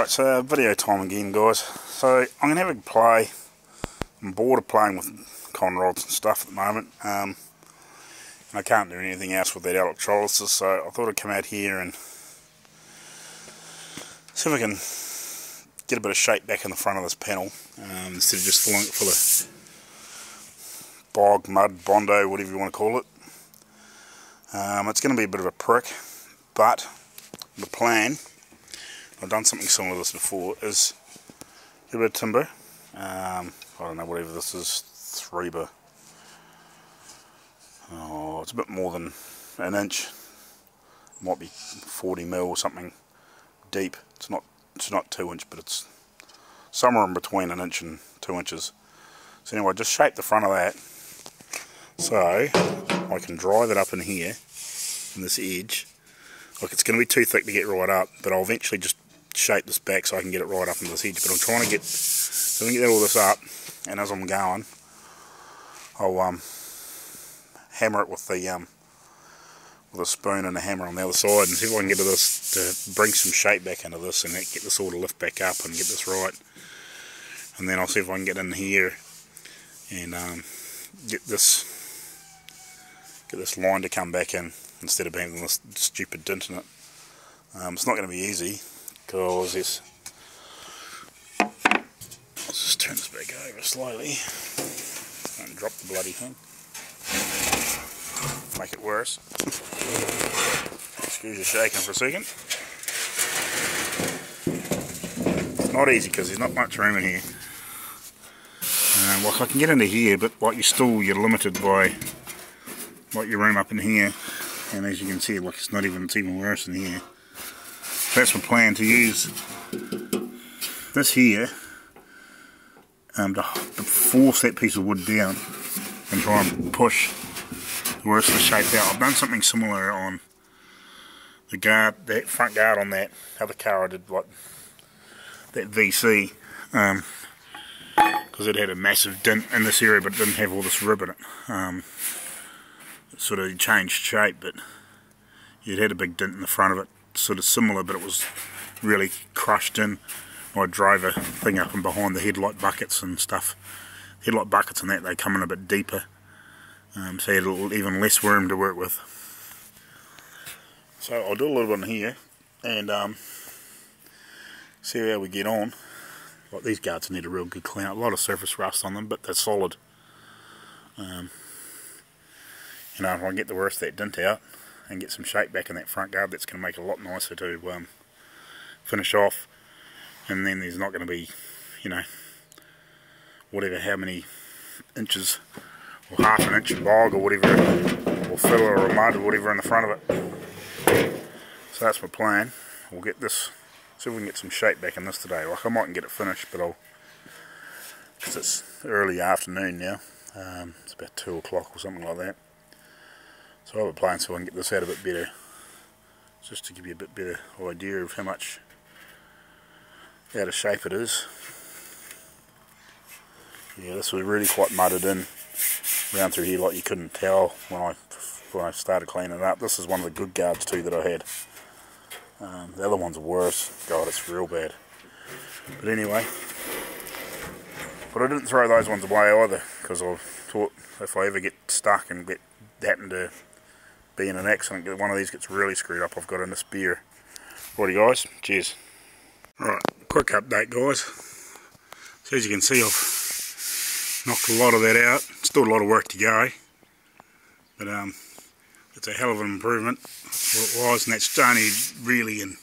Alright, so video time again, guys. So I'm going to have a play. I'm bored of playing with con rods and stuff at the moment. I can't do anything else with that electrolysis, so I thought I'd come out here and see if I can get a bit of shape back in the front of this panel, instead of just filling it full of bog, mud, bondo, whatever you want to call it. It's going to be a bit of a prick, but the plan, I've done something similar to this before, is get a bit of timber, I don't know, whatever this is, 3 by, it's a bit more than an inch, might be 40mm or something deep. It's not 2 inch, but it's somewhere in between an inch and 2 inches. So anyway, just shape the front of that so I can drive it up in here, in this edge. Look, it's going to be too thick to get right up, but I'll eventually just shape this back so I can get it right up into this edge. But I'm trying to get, so I can get all this up, and as I'm going, I'll hammer it with a spoon and a hammer on the other side, and see if I can get this to bring some shape back into this, and get this all to lift back up and get this right. And then I'll see if I can get in here and get this line to come back in instead of having this stupid dint in it. It's not going to be easy because let's just turn this back over slowly. Don't drop the bloody thing. Make it worse. Excuse you shaking for a second. It's not easy because there's not much room in here. Like I can get into here, but like you're limited by like your room up in here. And as you can see, look, it's even worse in here. That's my plan, to use this here to force that piece of wood down and try and push the rest of the shape out. I've done something similar on the guard, that front guard on that other car I did, like that VC, because it had a massive dint in this area but it didn't have all this rib in it. It sort of changed shape, but it had a big dint in the front of it, sort of similar, but it was really crushed in. I drove a thing up and behind the headlight buckets and stuff. Headlight buckets and that, they come in a bit deeper, so you had even less room to work with. So I'll do a little bit in here and see how we get on. Like, these guards need a real good clean up. A lot of surface rust on them, but they're solid. You know, if I can get the worst of that dint out and get some shape back in that front guard, that's going to make it a lot nicer to finish off. And then there's not going to be, you know, whatever, how many inches or half an inch of bog or whatever, or filler or mud or whatever in the front of it. So that's my plan. We'll get this, see if we can get some shape back in this today. Like, I mightn't get it finished, but I'll, because it's early afternoon now, it's about 2 o'clock or something like that. So I have a plan so I can get this out a bit better, just to give you a bit better idea of how much out of shape it is. Yeah, this was really quite mudded in around through here, like you couldn't tell when I started cleaning it up. This is one of the good guards too that I had. The other ones are worse. God, it's real bad. But anyway, but I didn't throw those ones away either, because I thought if I ever get stuck and happen to be in an accident, one of these gets really screwed up, I've got in a spare. Righty guys, cheers. Right, quick update guys. So as you can see, I've knocked a lot of that out. Still a lot of work to go, but it's a hell of an improvement what it was, and that's only really in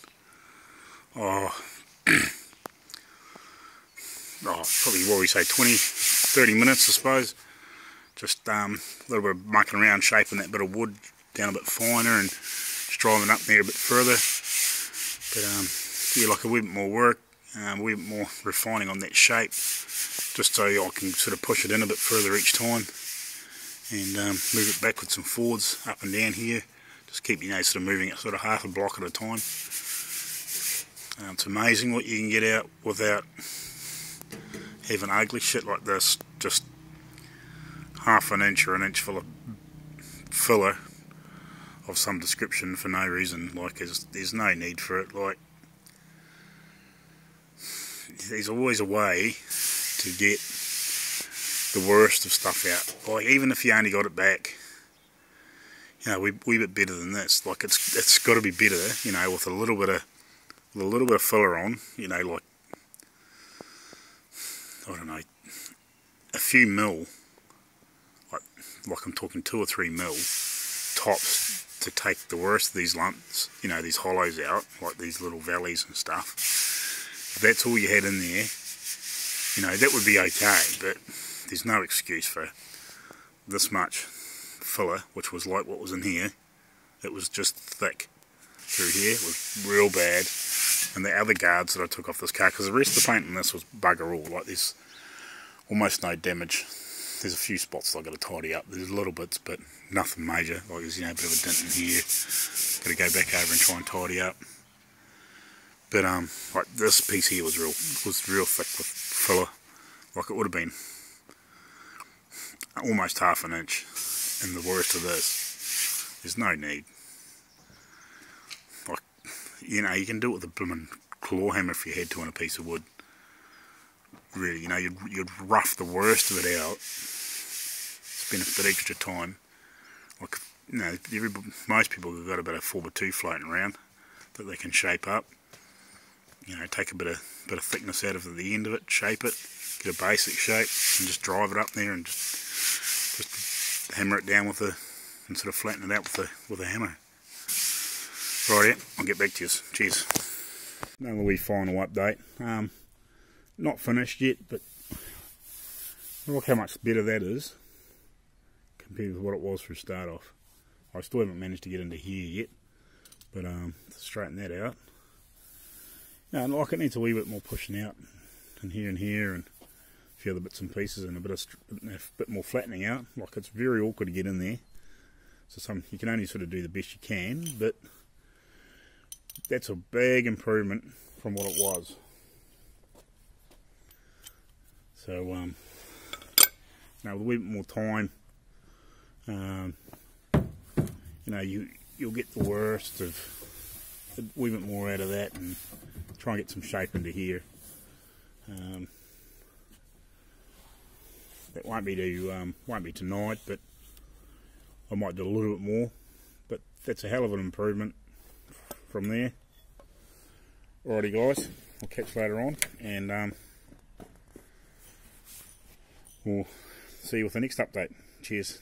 probably what we say 20-30 minutes I suppose. Just a little bit of mucking around, shaping that bit of wood down a bit finer and just driving up there a bit further. But yeah, like a wee bit more work, a wee bit more refining on that shape, just so I can sort of push it in a bit further each time and move it backwards and forwards, up and down here. Just keep, you know, sort of moving it sort of half a block at a time. It's amazing what you can get out without having ugly shit like this. Just half an inch or an inch full of filler of some description for no reason. Like, there's no need for it. Like, there's always a way to get the worst of stuff out. Like even if you only got it back, you know, wee bit better than this. Like it's got to be better, you know, with a little bit of filler on, you know, like I don't know, a few mil, like I'm talking 2 or 3 mil tops, to take the worst of these lumps, you know, these hollows out, like these little valleys and stuff. If that's all you had in there, you know, that would be okay, but there's no excuse for this much filler, which was like what was in here. It was just thick through here. It was real bad. And the other guards that I took off this car, because the rest of the paint in this was bugger all, like there's almost no damage. There's a few spots I've got to tidy up. There's little bits, but nothing major. Like there's, you know, a bit of a dint in here. Got to go back over and try and tidy up. But like this piece here was real thick with filler. Like it would have been almost ½ an inch in the worst of this. There's no need. Like, you know, you can do it with a blooming claw hammer if you had to on a piece of wood. Really, you know, you'd rough the worst of it out. Spend a bit extra time. Like, you know, most people have got about a 4x2 floating around that they can shape up. You know, take a bit of thickness out of the end of it, shape it, get a basic shape, and just drive it up there and just hammer it down with and sort of flatten it out with a hammer. Right, yeah, I'll get back to you. Cheers. Another wee final update. Not finished yet, but look how much better that is compared with what it was for a start off. I still haven't managed to get into here yet, but straighten that out. No, like it needs a wee bit more pushing out, and here, and a few other bits and pieces, and a bit more flattening out. Like it's very awkward to get in there. So you can only sort of do the best you can, but that's a big improvement from what it was. So, now with a wee bit more time, you know, you'll get the worst of a wee bit more out of that, and try and get some shape into here. That won't be tonight, but I might do a little bit more. But that's a hell of an improvement from there. Alrighty, guys, I'll catch you later on, and we'll see you with the next update. Cheers.